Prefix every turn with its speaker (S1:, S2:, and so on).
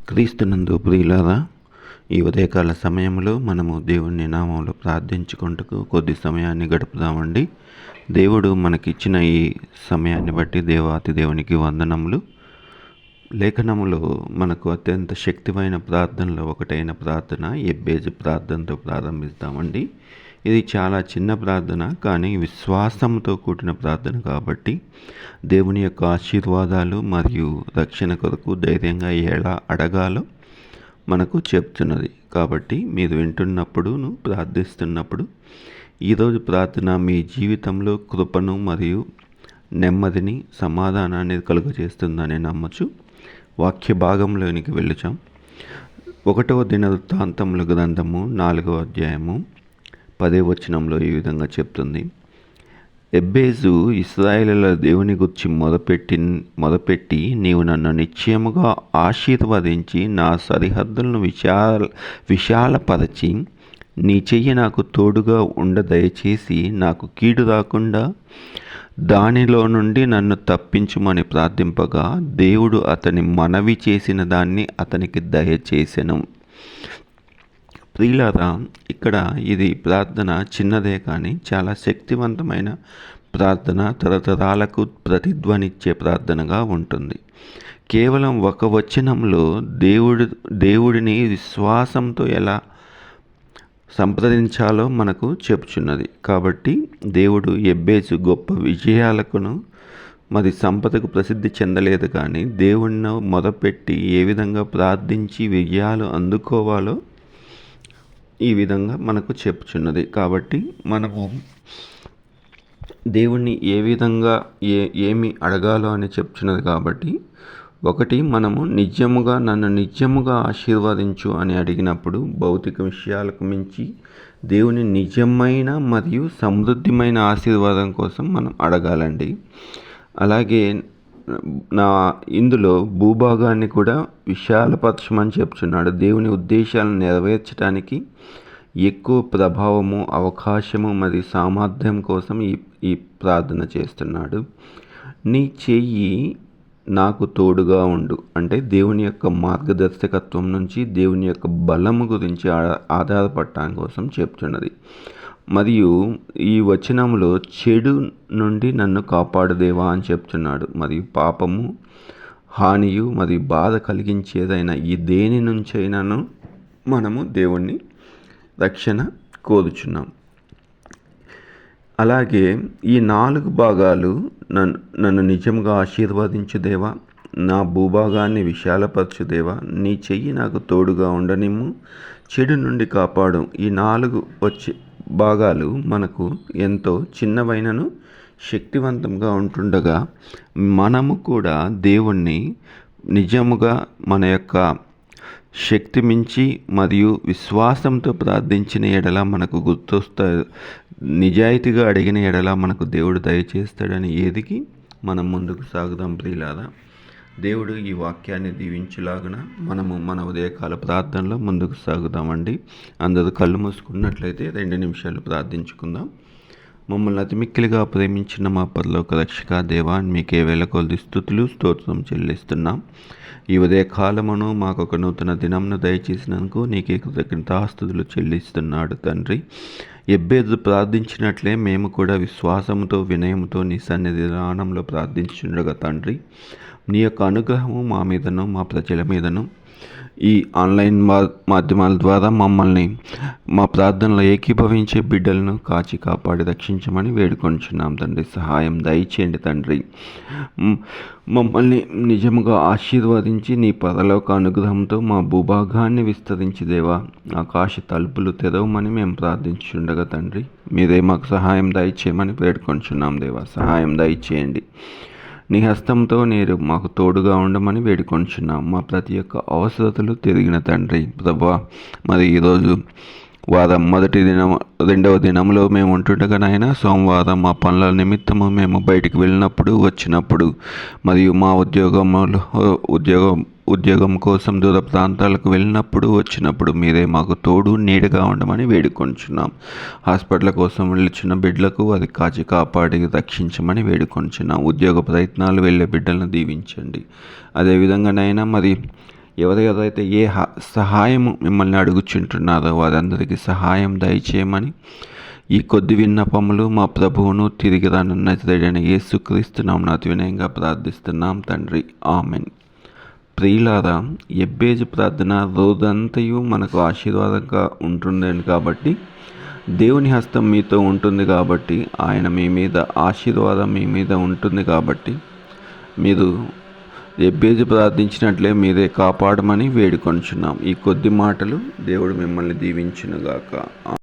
S1: క్రీస్తునందు ప్రియులారా, ఈ ఉదయకాల సమయంలో మనము దేవుని నామంలో ప్రార్థించుకుంటూ కొద్ది సమయాన్ని గడుపుదామండి. దేవుడు మనకిచ్చిన ఈ సమయాన్ని బట్టి దేవాతి దేవునికి వందనములు. లేఖనములో మనకు అత్యంత శక్తిమైన ప్రార్థనలో ఒకటైన ప్రార్థన ఎబ్బేజు ప్రార్థనతో ప్రారంభిస్తామండి. ఇది చాలా చిన్న ప్రార్థన, కానీ విశ్వాసంతో కూడిన ప్రార్థన కాబట్టి దేవుని యొక్క ఆశీర్వాదాలు మరియు రక్షణ కొరకు ధైర్యంగా ఎలా అడగాలో మనకు చెప్తున్నది. కాబట్టి మీరు వింటున్నప్పుడు, ప్రార్థిస్తున్నప్పుడు ఈరోజు ప్రార్థన మీ జీవితంలో కృపను మరియు నెమ్మదిని, సమాధానాన్ని కలుగజేస్తుందని నమ్మచ్చు. వాక్య భాగంలోనికి వెళ్ళుచాం. 1వ దినవృత్తాంతముల గ్రంథము 4వ అధ్యాయము 10వ వచనంలో ఈ విధంగా చెప్తుంది. ఎబ్బేజు ఇశ్రాయేలుల దేవుని గురించి మొదపెట్టి నీవు నన్ను నిశ్చయముగా ఆశీర్వదించి నా సరిహద్దులను విశాలపరచి నీ చెయ్యి నాకు తోడుగా దయచేసి నాకు కీడు రాకుండా దానిలో నుండి నన్ను తప్పించుమని ప్రార్థింపగా దేవుడు అతని మనవి చేసిన దాన్ని అతనికి దయచేసెను. ప్రియులారా, ఇక్కడ ఇది ప్రార్థన చిన్నదే, కానీ చాలా శక్తివంతమైన ప్రార్థన, తరతరాలకు ప్రతిధ్వనిచ్చే ప్రార్థనగా ఉంటుంది. కేవలం ఒక వచనంలో దేవుడిని విశ్వాసంతో ఎలా సంప్రదించాలో మనకు చెప్పుచున్నది. కాబట్టి దేవుడు ఎబ్బేజు గొప్ప విజయాలకును మరి సంపదకు ప్రసిద్ధి చెందలేదు, కానీ దేవుడిని మొదపెట్టి ఏ విధంగా ప్రార్థించి విజయాలు అందుకోవాలో ఈ విధంగా మనకు చెప్పుచున్నది. కాబట్టి మనము దేవుణ్ణి ఏ విధంగా ఏమి అడగాలో అని చెప్తున్నది. కాబట్టి ఒకటి, మనము నన్ను నిజముగా ఆశీర్వదించు అని అడిగినప్పుడు భౌతిక విషయాలకు మించి దేవుని నిజమైన మరియు సమృద్ధిమైన ఆశీర్వాదం కోసం మనం అడగాలండి. అలాగే ఇందులో భూభాగాన్ని కూడా విశాలపరచమని చెప్తున్నాడు. దేవుని ఉద్దేశాలను నెరవేర్చడానికి ఎక్కువ ప్రభావము, అవకాశము మరియు సామర్థ్యం కోసం ఈ ప్రార్థన చేస్తున్నాడు. నీ చెయ్యి నాకు తోడుగా ఉండు అంటే దేవుని యొక్క మార్గదర్శకత్వం నుంచి దేవుని యొక్క బలము గురించి ఆధారపడటానికి కోసం చెప్తున్నది. మరియు ఈ వచనంలో చెడు నుండి నన్ను కాపాడు దేవా అని చెప్తున్నాడు. మరియు పాపము, హానియు మరియు బాధ కలిగించేదైనా ఈ దేని నుంచైనాను మనము దేవుణ్ణి రక్షణ కోరుచున్నాం. అలాగే ఈ 4 భాగాలు నన్ను నిజంగా ఆశీర్వదించు దేవా, నా భూభాగాన్ని విశాలపరచు దేవా, నీ చెయ్యి నాకు తోడుగా ఉండనిమ్ము, చెడు నుండి కాపాడు. ఈ 4 భాగాలు మనకు ఎంతో చిన్నవైనను శక్తివంతంగా ఉంటుండగా మనము కూడా దేవుణ్ణి నిజముగా మన యొక్క శక్తి మించి మరియు విశ్వాసంతో ప్రార్థించిన ఎడల మనకు గుర్తొస్తాడు. నిజాయితీగా అడిగిన ఎడల మనకు దేవుడు దయచేస్తాడని ఎదిగి మనం ముందుకు సాగుదాం. ప్రియులారా, దేవుడు ఈ వాక్యాన్ని దీవించులాగున మనము మన ఉదయకాల ప్రార్థనలో ముందుకు సాగుదామండి. అందరూ కళ్ళు మూసుకున్నట్లయితే 2 నిమిషాలు ప్రార్థించుకుందాం. మమ్మల్ని అతి మిక్కిలిగా ప్రేమించిన మా పరలోక రక్షక దేవా, మీకే వేళకొలది స్తుతులు స్తోత్రం చెల్లిస్తున్నాం. ఈ ఉదయకాలమును మాకు ఒక నూతన దినంను దయచేసినందుకు నీకే కృతజ్ఞతాస్తుతులు చెల్లిస్తున్నాడు తండ్రి. ఎబ్బేజు ప్రార్థించినట్లే మేము కూడా విశ్వాసంతో, వినయంతో నీ సన్నిధానంలో ప్రార్థించుండగా తండ్రి, నీ యొక్క అనుగ్రహము మా మీదను, మా ప్రజల మీదను, ఈ ఆన్లైన్ మాధ్యమాల ద్వారా మమ్మల్ని మా ప్రార్థనలో ఏకీభవించే బిడ్డలను కాచి కాపాడి రక్షించమని వేడుకొంచున్నాం తండ్రి. సహాయం దయచేయండి తండ్రి. మమ్మల్ని నిజముగా ఆశీర్వదించి నీ పరలోక అనుగ్రహంతో మా భూభాగాన్ని విస్తరించి దేవా, ఆకాశ తలుపులు తెరవమని మేము ప్రార్థించుండగా తండ్రి, మీరే మాకు సహాయం దయచేయమని వేడుకొంచున్నాం దేవా. సహాయం దయచేయండి. నీ హస్తంతో నేను మాకు తోడుగా ఉండమని వేడుకొంచున్నాం. మా ప్రతి ఒక్క అవసరతలు తిరిగిన తండ్రి ప్రభువా, మరి ఈరోజు వారం 2వ దినంలో మేము ఉంటుండగానైనా సోమవారం మా పనుల నిమిత్తము మేము బయటికి వెళ్ళినప్పుడు, వచ్చినప్పుడు, మరియు మా ఉద్యోగం కోసం దూర ప్రాంతాలకు వెళ్ళినప్పుడు, వచ్చినప్పుడు మీరే మాకు తోడు నీడగా ఉండమని వేడుకొంచున్నాం. హాస్పిటల్ కోసం వెళ్ళిన బిడ్డలకు అది కాచి కాపాడి రక్షించమని వేడుకొంచున్నాం. ఉద్యోగ ప్రయత్నాలు వెళ్ళే బిడ్డలను దీవించండి. అదేవిధంగానైనా మరి ఎవరైతే సహాయము మిమ్మల్ని అడుగుచుంటున్నారో వారందరికీ సహాయం దయచేయమని ఈ కొద్ది విన్నపములు మా ప్రభువును తిరిగి రానున్న నజరేయుడైన యేసుక్రీస్తు నామమున వినయంగా ప్రార్థిస్తున్నాం తండ్రి, ఆమెన్. ప్రియులారా, ఎబ్బేజు ప్రార్థన రోజంతయు మనకు ఆశీర్వాదంగా ఉంటుందని కాబట్టి, దేవుని హస్తం మీతో ఉంటుంది కాబట్టి, ఆయన మీ మీద ఆశీర్వాదం మీ మీద ఉంటుంది కాబట్టి, మీరు ఎబ్బేజు ప్రార్థించినట్లే మీరే కాపాడమని వేడుకొంచున్నాం. ఈ కొద్ది మాటలు దేవుడు మిమ్మల్ని దీవించునుగాక.